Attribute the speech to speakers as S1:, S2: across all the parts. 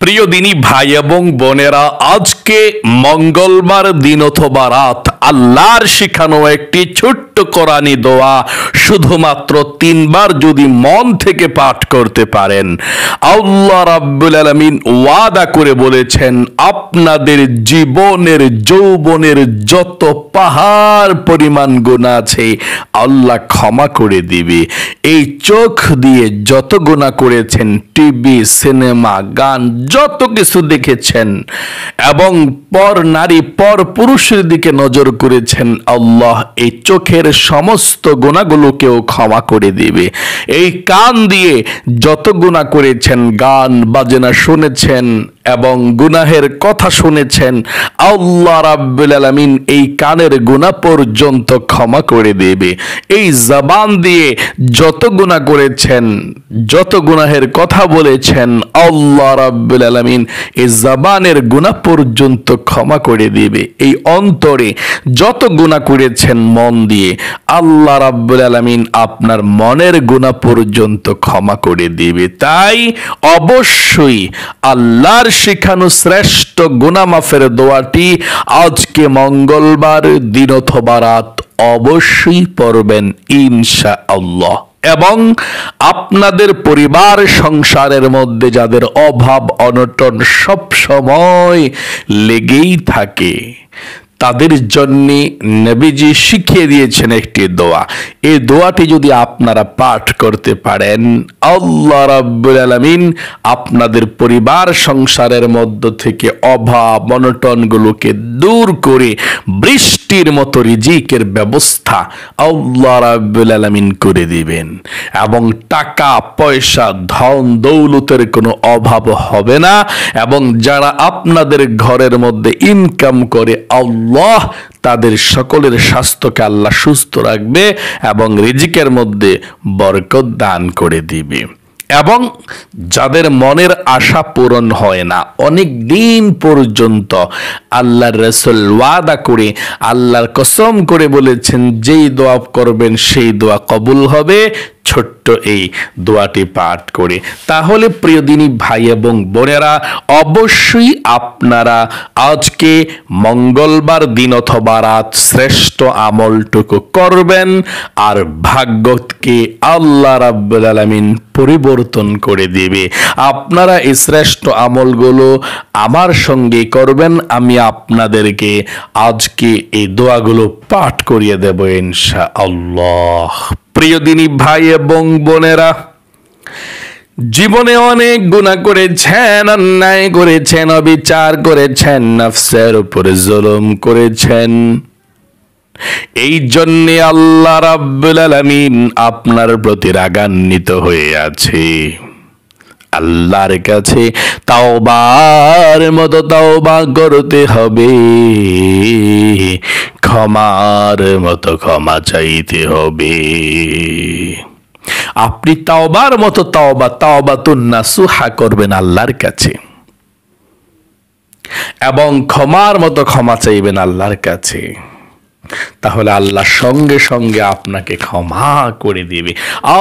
S1: প্রিয় দিনী ভাই এবং বোনেরা, আজকে মঙ্গলবার দিন অথবা রাত আল্লাহর শিখানো একটি ছোট্ট কোরআনী দোয়া শুধুমাত্র 3 বার যদি মন থেকে পাঠ করতে পারেন, আল্লাহ রাব্বুল আলামিন ওয়াদা করে বলেছেন আপনাদের জীবনের যৌবনের যত পাহাড় পরিমাণ গুনাহ আছে আল্লাহ ক্ষমা করে দিবে। এই চোখ দিয়ে যত গুনাহ করেছেন, টিভি, সিনেমা, গান, যত কিছু দেখেছেন এবং পর নারী পর পুরুষের দিকে নজর করেছেন, আল্লাহ এই চোখের সমস্ত গুনাহগুলোকেও ক্ষমা করে দিবে। এই কান দিয়ে যত গুনাহ করেছেন, গান বাজনা শুনেছেন এবং গুনাহের কথা শুনেছেন, আল্লাহ রাব্বুল আলামিন এই কানের গুনাহ পর্যন্ত ক্ষমা করে দেবে। এই জবান দিয়ে যত গুনাহ করেছেন, যত গুনাহের কথা বলেছেন, আল্লাহ রাব্বুল আলামিন এই জবানের গুনাহ পর্যন্ত ক্ষমা করে দেবে। এই অন্তরে যত গুনাহ করেছেন মন দিয়ে, আল্লাহ রাব্বুল আলামিন আপনার মনের গুনাহ পর্যন্ত ক্ষমা করে দিবে। তাই অবশ্যই আল্লাহর শিখানো শ্রেষ্ঠ গুনাহ মাফের দোয়াটি আজকে মঙ্গলবার দিন অথবা রাত অবশ্যই পড়বেন ইনশাআল্লাহ। এবং আপনাদের পরিবার সংসারের মধ্যে যাদের অভাব অনটন সব সময় লেগেই থাকে, তাদের জন্য নবীজি শিখিয়ে দিয়েছেন একটি দোয়া। এই দোয়াটি যদি আপনারা পাঠ করতে পারেন, আল্লাহ রাব্বুল আলামিন আপনাদের পরিবার সংসারের মধ্য থেকে অভাব অনটনগুলোকে দূর করে বৃষ্টির মতো রিজিকের ব্যবস্থা আল্লাহ রাব্বুল আলামিন করে দিবেন এবং টাকা পয়সা ধন দৌলতের কোনো অভাব হবে না। এবং যারা আপনাদের ঘরের মধ্যে ইনকাম করে, আল্লাহ তাদের সকলের স্বাস্থ্যকে আল্লাহ সুস্থ রাখবে এবং রিজিকের মধ্যে বরকত দান করে দিবে। এবং যাদের মনের আশা পূরণ হয় না, অনেক দিন পর্যন্ত আল্লাহর রাসূল ওয়াদা করে আল্লাহর কসম করে বলেছেন যেই দোয়া করবেন সেই দোয়া কবুল হবে, ছোট্ট এই দোয়াটি পাঠ করে। তাহলে প্রিয় দিনী ভাই এবং বোনেরা, অবশ্যই আপনারা আজকে মঙ্গলবার দিন অথবা রাত শ্রেষ্ঠ আমলটুকু করবেন আর ভাগ্যকে আল্লাহ রাব্বুল আলামিন পরিবর্তন করে দিবে। আপনারা এই শ্রেষ্ঠ আমলগুলো আমার সঙ্গে করবেন, আমি আপনাদেরকে আজকে এই দোয়াগুলো পাঠ করিয়ে দেব ইনশাআল্লাহ। প্রিয় দিনী ভাই এবং বোনেরা, জীবনে অনেক গুনাহ করেছেন, অন্যায় করেছেন, অবিচার করেছেন, নফসের উপরে জুলুম করেছেন। এই জন্যে আল্লাহ রাব্বুল আলামিন আপনার প্রতি রাগান্বিত হয়ে আছে। আল্লাহর কাছে তাওবার মতো তাওবা করতে হবে, ক্ষমার মতো ক্ষমা চাইতে হবে। আপনি তাওবার মতো তাওবাতুন নাসুহা করবেন আল্লাহর কাছে এবং ক্ষমার মতো ক্ষমা চাইবেন আল্লাহর কাছে। তাহলে আল্লাহ সঙ্গে সঙ্গে আপনাকে ক্ষমা করে দিবে।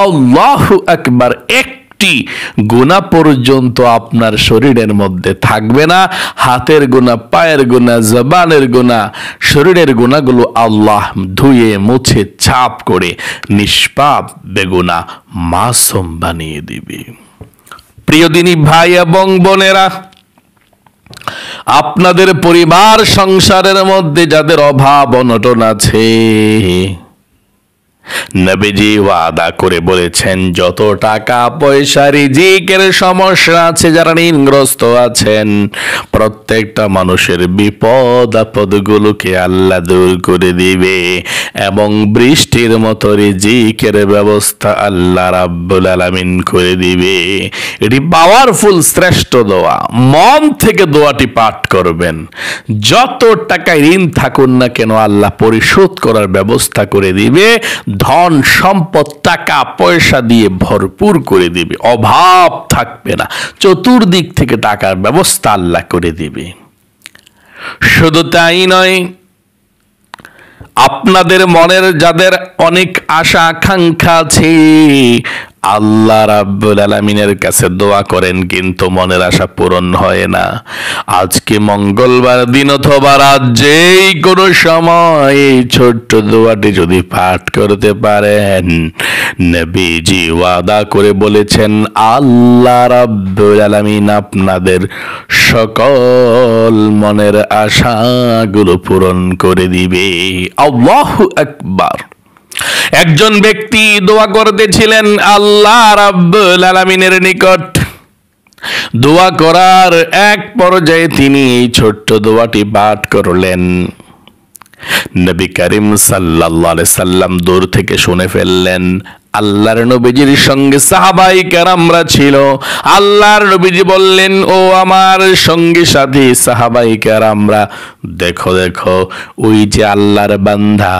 S1: আল্লাহু আকবার। একটি গুনাহ পর্যন্ত আপনার শরীরের মধ্যে থাকবে না। হাতের গুনাহ, পায়ের গুনাহ, জবানের গুনাহ, শরীরের গুনাহগুলো আল্লাহ ধুয়ে মুছে ছাপ করে নিষ্পাপ বেগুনাহ মাসুম বানিয়ে দিবে। প্রিয় দিনী ভাই এবং বোনেরা, আপনাদের পরিবার সংসারের মধ্যে যাদের অভাব অনটন আছে, নবীজি ওয়াদা করে বলেছেন যত টাকা পয়সা রিজিকের সমস্যা আছে, যারা ঋণগ্রস্ত আছেন, প্রত্যেকটা মানুষের বিপদ আপদগুলোকে আল্লাহ দূর করে দিবে এবং বৃষ্টির মতো রিজিকের ব্যবস্থা আল্লাহ রাব্বুল আলামিন করে দিবে। এটি পাওয়ারফুল শ্রেষ্ঠ দোয়া। মন থেকে দোয়াটি পাঠ করবেন। যত টাকায় ঋণ থাকুন না কেন আল্লাহ পরিশোধ করার ব্যবস্থা করে দিবে। ধন সম্পদ টাকা পয়সা দিয়ে ভরপুর করে দিবে, অভাব থাকবে না, চতুর্দিক থেকে টাকার ব্যবস্থা আল্লাহ করে দিবে। শুধু তাই নয়, আপনাদের মনের যাদের অনেক আশা আকাঙ্ক্ষা আছে, আল্লাহ রাব্বুল আলামিনের কাছে দোয়া করেন কিন্তু মনের আশা পূরণ হয় না। আজকে মঙ্গলবার দিন অথবা রাত যেই কোনো সময় এই ছোট্ট দোয়াটি যদি পাঠ করতে পারেন, নবীজি ওয়াদা করে বলেছেন আল্লাহ রাব্বুল আলামিন আপনাদের সকল মনের আশাগুলো পূরণ করে দিবে। আল্লাহু আকবার। একজন ব্যক্তি দোয়া করতেছিলেন আল্লাহ রাব্বুল আলামিনের নিকট। দোয়া করার এক পর্যায়ে তিনি এই ছোট্ট দোয়াটি পাঠ করলেন। নবী করিম সাল্লাল্লাহু আলাইহি সাল্লাম দূর থেকে শুনে ফেললেন। আল্লাহর নবীজির সঙ্গে সাহাবায়ে কেরামরা ছিল। আল্লাহর নবীজি বললেন, ও আমার সঙ্গী সাথী সাহাবায়ে কেরামরা, দেখো দেখো ওই যে আল্লাহর বান্দা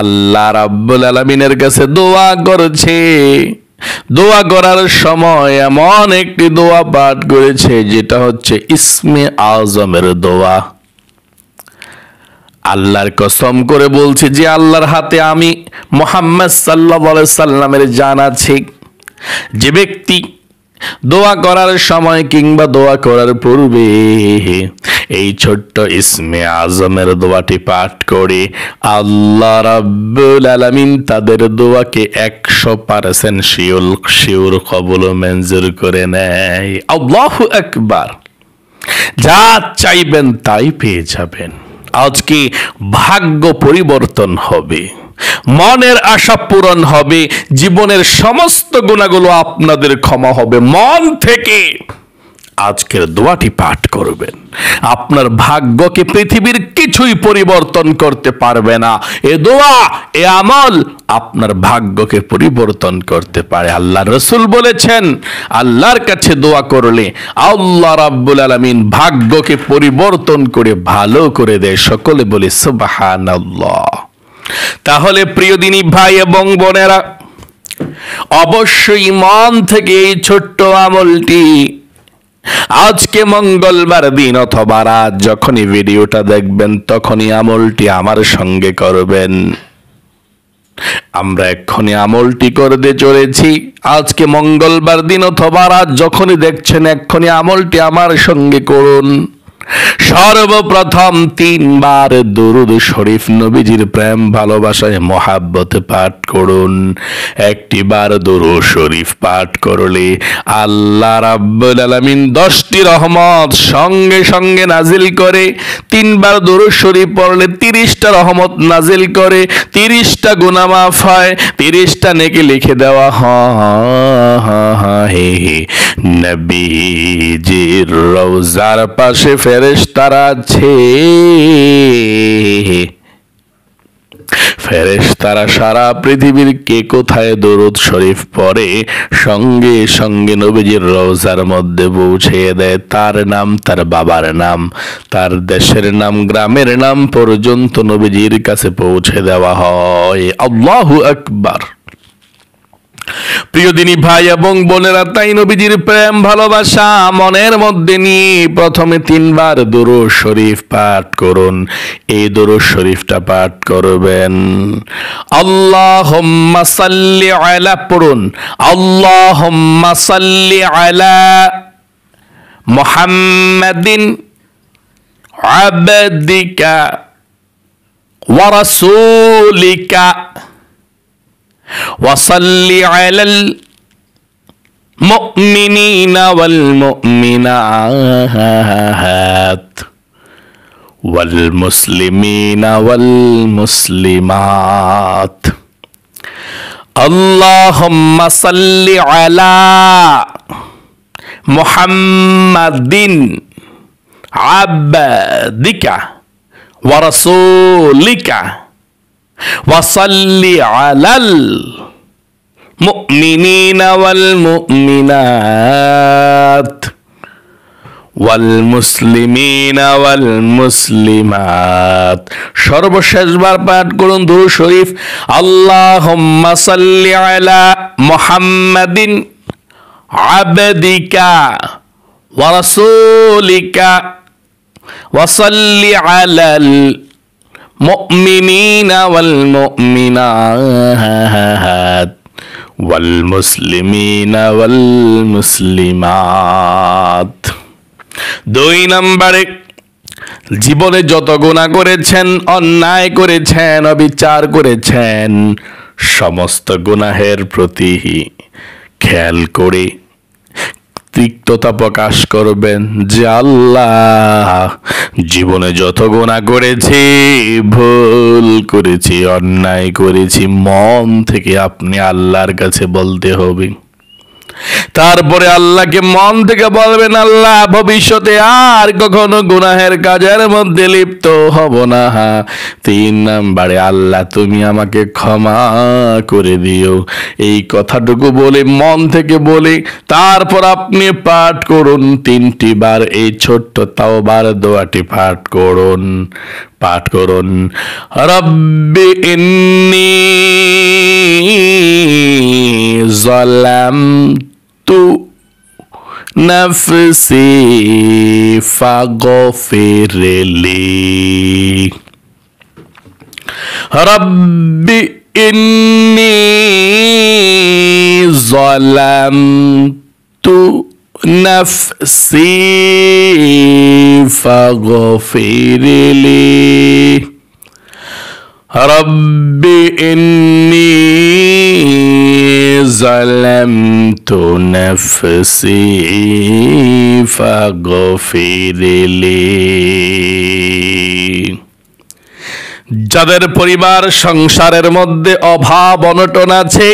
S1: আল্লাহ রাব্বুল আলামিনের কাছে দোয়া করছে। দোয়া করার সময় এমন একটি দোয়া পাঠ করেছে যেটা হচ্ছে ইসমে আজমের দোয়া। আল্লাহর কসম করে বলছে যে আল্লাহর হাতে আমি মুহাম্মদ সাল্লাল্লাহু আলাইহি সাল্লামের জান আছে। যে ব্যক্তি দোয়া করার সময় কিংবা দোয়া করার পূর্বে এই ছোট্ট ইসমে আজমের দোয়াটি পাঠ করে, আল্লাহ রাব্বুল আলামিন তাদের দোয়াকে 100% শিওর কবুল মঞ্জুর করে নেয়। আল্লাহু আকবার। যা চাইবেন তাই পেয়ে যাবেন। আজকে ভাগ্য পরিবর্তন হবে, মনের আশা পূরণ হবে, জীবনের সমস্ত গুনাহগুলো আপনাদের ক্ষমা হবে। মন থেকে আজকের দোয়াটি পাঠ করবেন। আপনার ভাগ্যকে পৃথিবীর কিছুই পরিবর্তন করতে পারবে না। এ দোয়া, এ আমল আপনার ভাগ্যকে পরিবর্তন করতে পারে। আল্লাহ রাসূল বলেছেন, আল্লাহর কাছে দোয়া করলে আল্লাহ রাব্বুল আলামিন ভাগ্যকে পরিবর্তন করে ভালো করে দেয়। সকলে বলে সুবহানাল্লাহ। তাহলে প্রিয় দিনী ভাই এবং বোনেরা, অবশ্যই মন থেকে এই ছোট্ট আমলটি আজকে মঙ্গলবার দিন অথবা রাত যখনই ভিডিওটা দেখবেন তখনই আমলটি আমার সঙ্গে করবেন। আমরা এক্ষুনি আমলটি করতে চলেছি। আজকে মঙ্গলবার দিন অথবা রাত যখনই দেখছেন এক্ষুনি আমলটি আমার সঙ্গে করুন। সর্বপ্রথম 3 বার দুরূদ শরীফ নবীজির প্রেম ভালোবাসায় মহাব্বতে পাঠ করুন। 1টি বার দুরূদ শরীফ পাঠ করলে আল্লাহ রাব্বুল আলামিন 10টি রহমত সঙ্গে সঙ্গে নাজিল করে। 3 বার দুরূদ শরীফ পড়লে 30টা রহমত নাজিল করে, 30টা গুনাহ মাফ হয়, 30টা নেকি লিখে দেওয়া হয়। নবীজির রওজার পাশে ফেরেশতারা আছে। ফেরেশতারা সারা পৃথিবীর কে কোথায় দরুদ শরীফ পড়ে সঙ্গে সঙ্গে নবীজির রওজার মধ্যে পৌঁছে দেয়। তার নাম, তার বাবার নাম, তার দেশের নাম, গ্রামের নাম পর্যন্ত নবীজির কাছে পৌঁছে দেওয়া হয়। আল্লাহু আকবার। প্রিয় দিনী ভাই এবং বোনেরা, তাই নবীজির প্রেম ভালোবাসা মনের মধ্যে নিয়ে প্রথমে 3 বার দুরূদ শরীফ পাঠ করুন। এই দুরূদ শরীফটা পাঠ করবেন। আল্লাহুম্মা সাল্লি আলা, পড়ুন আল্লাহুম্মা সাল্লি আলা মুহাম্মাদিন আবদিকা ওয়া রাসূলিকা وصل على المؤمنين والمؤمنات والمسلمين والمسلمات اللهم صل على محمد عبدك ورسولك وصل على المؤمنين والمؤمنات والمسلمين والمسلمات। সর্বশেষবার পাঠ করুন দুরূদ শরীফ আল্লাহুম্মা সাল্লি আলা মুহাম্মাদিন আবদিকা ওয়া রাসূলিকা ওয়া সাল্লি আলাল মুমিনিনা ওয়াল মুমিনাত ওয়াল মুসলিমিনা ওয়াল মুসলিমাত। 2 নম্বরে, জীবনে যত গুনাহ করেছেন, অন্যায় করেছেন, অবিচার করেছেন, সমস্ত গুনাহের প্রতি খেয়াল করে তিক্ততা প্রকাশ করবেন যে আল্লাহ, জীবনে যত গুনাহ করেছি, ভুল করেছি, অন্যায় করেছি, মন থেকে আপনি আল্লাহর কাছে বলতে হবে। তারপরে আল্লাহকে মন থেকে বলবেন, আল্লাহ ভবিষ্যতে আর কখনো গুনাহের কাজের মধ্যে লিপ্ত হব না। 3 নম্বরে, আল্লাহ তুমি আমাকে ক্ষমা করে দিও। এই কথাটুকু বলে, মন থেকে বলে, তারপর আপনি পাঠ করুন 3টি বার এই ছোট্ট তাওবার দোয়াটি পাঠ করুন। রব্বি ইন্নী যালামতু নাফসি ফাগফিরলি। রব্বি ইন্নী যালামতু নাফসি ফাগফিরলি। রব্বি ইন্নী যালামতু নাফসি ফাগফিরলি। যাদের পরিবার সংসারের মধ্যে অভাব অনটন আছে,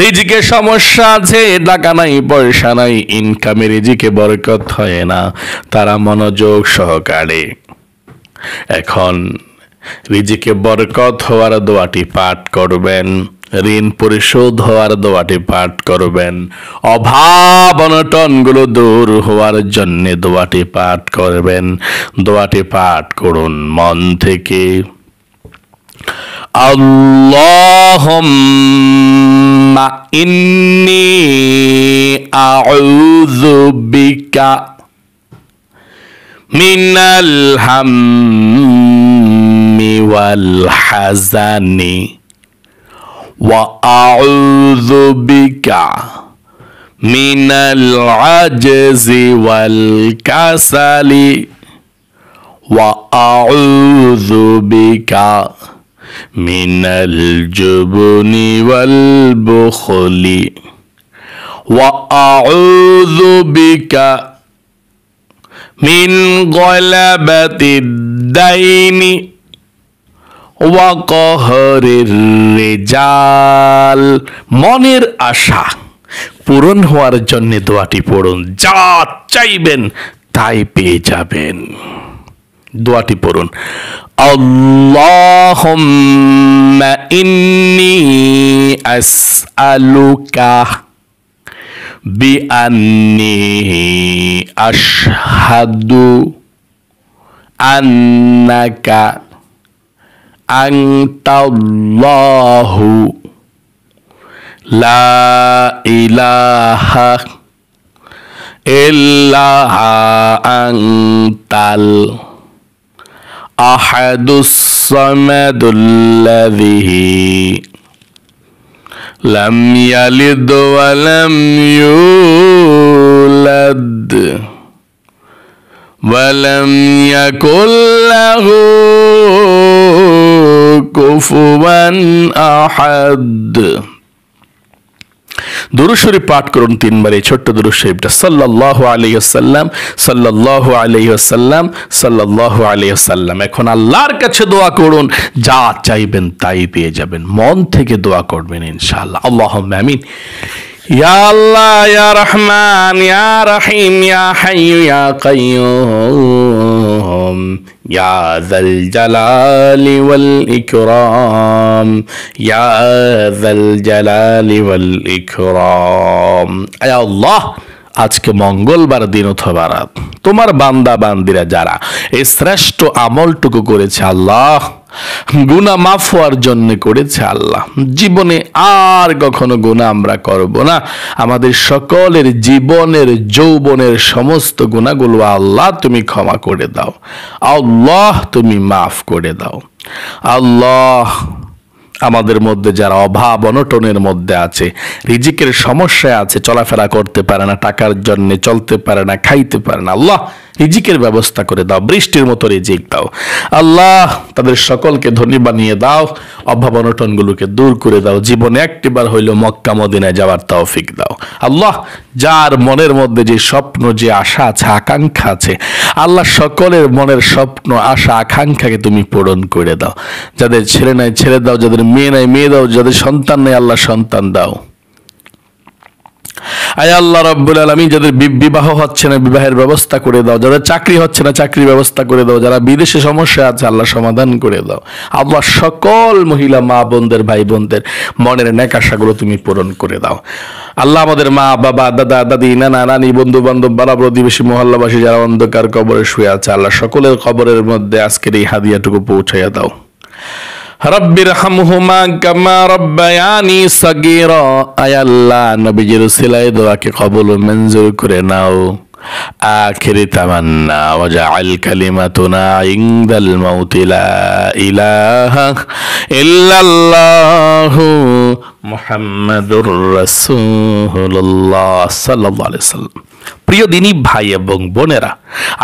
S1: রিজিকে সমস্যা আছে, টাকা নাই, পয়সা নাই, ইনকামে রিজিকে বরকত হয় না, তারা মনোযোগ সহকারে এখন রিজিকে বরকত হওয়ার দোয়াটি পাঠ করবেন, ঋণ পরিশোধ হওয়ার দোয়াটি পাঠ করবেন, অভাব অনটনগুলো দূর হওয়ার জন্য দোয়াটি পাঠ করবেন। দোয়াটি পাঠ করুন মন থেকে। আল্লাহুম্মা ইন্নী আউযু বিকা মিনাল হাম্মি ওয়াল হাযানি ওয়া আউযু বিকা মিনাল আজজি ওয়াল কাসালি ওয়া আউযু বিকা মিনাল জুবনি ওয়াল বুখলি ওয়া আউযু বিকা মিন গলাবাতিদ দাইনি ওয়া কহরির রিজাল। মনের আশা পূরণ হওয়ার জন্য দোয়াটি পড়ুন, যা চাইবেন তাই পেয়ে যাবেন। দোয়াটি পড়ুন, আল্লাহুম্মা ইন্নী আসআলুকা বিআন্নী আশহাদু আন্নাকা আনতাল্লাহু লা ইলাহা ইল্লা আনতাল আহাদুস সামাদুল্লাযী লাম ইয়ালিদ ওয়া লাম ইউলাদ ওয়া লাম ইয়াকুল লাহু কুফুয়ান আহাদ। দুরূদ শরীফ পাঠ করুন 3 বার এই ছোট্ট দুরূদ শরীফটা, সাল্লাল্লাহু আলাইহি ওয়াসাল্লাম, সাল্লাল্লাহু আলাইহি ওয়াসাল্লাম, সাল্লাল্লাহু আলাইহি ওয়াসাল্লাম। এখন আল্লাহর কাছে দোয়া করুন, যা চাইবেন তাই পেয়ে যাবেন। মন থেকে দোয়া করবেন ইনশাআল্লাহ। আল্লাহুম্মা আমিন। ইয়া আল্লাহ, ইয়া রহমান, ইয়া রহিম, ইয়া হাইয়্যু ইয়া কাইয়্যুম, ইয়া যাল জালালি ওয়াল ইকরাম, ইয়া যাল জালালি ওয়াল ইকরাম। আয় আল্লাহ, আজকে মঙ্গলবার দিন অথবা রাত তোমার বান্দা বান্দিরা যারা এই শ্রেষ্ঠ আমলটুকু করেছে আল্লাহ, গুনাহ মাফ হওয়ার জন্য করেছে আল্লাহ, জীবনে আর কখনো গুনাহ আমরা করব না। আমাদের সকলের জীবনের যৌবনের সমস্ত গুনাহগুলো আল্লাহ তুমি ক্ষমা করে দাও, আল্লাহ তুমি মাফ করে দাও। আল্লাহ আমাদের মধ্যে যারা অভাব অনটনের মধ্যে আছে, রিজিকের সমস্যায় আছে, চলাফেরা করতে পারে না, টাকার জন্য চলতে পারে না, খাইতে পারে না, আল্লাহ রিজিকের ব্যবস্থা করে দাও, বৃষ্টির মতো রিজিক দাও আল্লাহ, তাদের সকলকে ধনী বানিয়ে দাও, অভাব অনটনগুলোকে দূর করে দাও, জীবনে একটিবার হইলো মক্কা মদিনায় যাওয়ার তৌফিক দাও আল্লাহ। যার মনের মধ্যে যে স্বপ্ন, যে আশা আছে, আকাঙ্ক্ষা আছে আল্লাহ, সকলের মনের স্বপ্ন আশা আকাঙ্ক্ষাকে তুমি পূরণ করে দাও। যাদের ছেলে নাই ছেলে দাও, যাদের মেয়ে নাই মেয়ে দাও, যাদের সন্তান নেই আল্লাহ সন্তান দাও। আয় আল্লাহ রাব্বুল আলামিন, যাদের বিবাহ হচ্ছে না বিবাহের ব্যবস্থা করে দাও, যাদের চাকরি হচ্ছে না চাকরির ব্যবস্থা করে দাও, যারা বিদেশে সমস্যা আছে আল্লাহ সমাধান করে দাও আল্লাহ। সকল মহিলা মা বোনদের ভাই বোনদের মনের নেক আশাগুলো তুমি পূরণ করে দাও আল্লাহ। আমাদের মা বাবা দাদা দাদি নানা নানি বন্ধু বান্ধব পাড়া প্রতিবেশী মহল্লাবাসী যারা অন্ধকার কবরে শুয়ে আছে আল্লাহ, সকলের কবরের মধ্যে আজকের এই হাদিয়াটুকু পৌঁছাইয়া দাও। রব্বিরহামহুমা কামা রব্বায়ানি সাগীরা, আয় আল্লাহ নবীজির উসিলায় দোয়াকে কবুল ও মঞ্জুর করে নাও। আখিরি তামান্না ওয়াজআল কালিমাতুনা ইনদাল মাউতি লা ইলাহা ইল্লাল্লাহু মুহাম্মাদুর রাসূলুল্লাহ সাল্লাল্লাহু আলাইহি ওয়াসাল্লাম। প্রিয় দিনী ভাই এবং বোনেরা,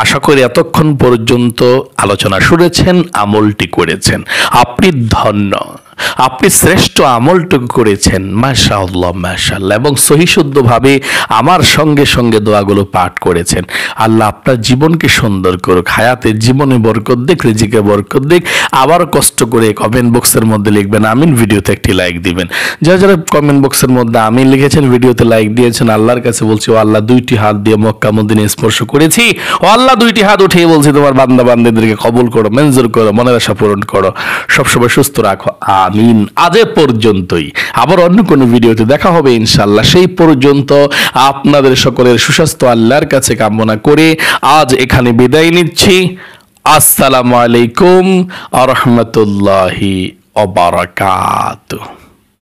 S1: আশা করি এতক্ষণ পর্যন্ত আলোচনা শুনেছেন, আমলটি করেছেন, আপনি ধন্য, আপনি শ্রেষ্ঠ আমলটুকু করেছেন মাশাআল্লাহ মাশাআল্লাহ, এবং সহিশুদ্ধভাবে আমার সঙ্গে সঙ্গে দোয়াগুলো পাঠ করেছেন। আল্লাহ আপনার জীবনকে সুন্দর করুক, হায়াতের জীবনে বরকত দিক, রিজিকে বরকত দিক। আবার কষ্ট করে কমেন্ট বক্সের মধ্যে লিখবেন আমিন, ভিডিওতে একটি লাইক দিবেন। যারা যারা কমেন্ট বক্সের মধ্যে আমিন লিখেছেন, ভিডিওতে লাইক দিয়েছেন, আল্লাহর কাছে বলছি ও আল্লাহ, দুইটি হাত দিয়ে মক্কা মদিনা স্পর্শ করেছি, ও আল্লাহ দুইটি হাত উঠিয়ে বলছি তোমার বান্দা বান্দাদেরকে কবুল করো, মঞ্জুর করো, মনের আশা পূরণ করো, সবসময় সুস্থ রাখো, আমিন। আজ এ পর্যন্তই, আবার অন্য কোনো ভিডিওতে দেখা হবে ইনশাআল্লাহ। সেই পর্যন্ত আপনাদের সকলের সুস্বাস্থ্য আল্লাহর কাছে কামনা করে আজ এখানে বিদায় নিচ্ছি। আসসালামু আলাইকুম ওয়া রাহমাতুল্লাহি ওয়া বারাকাতুহু।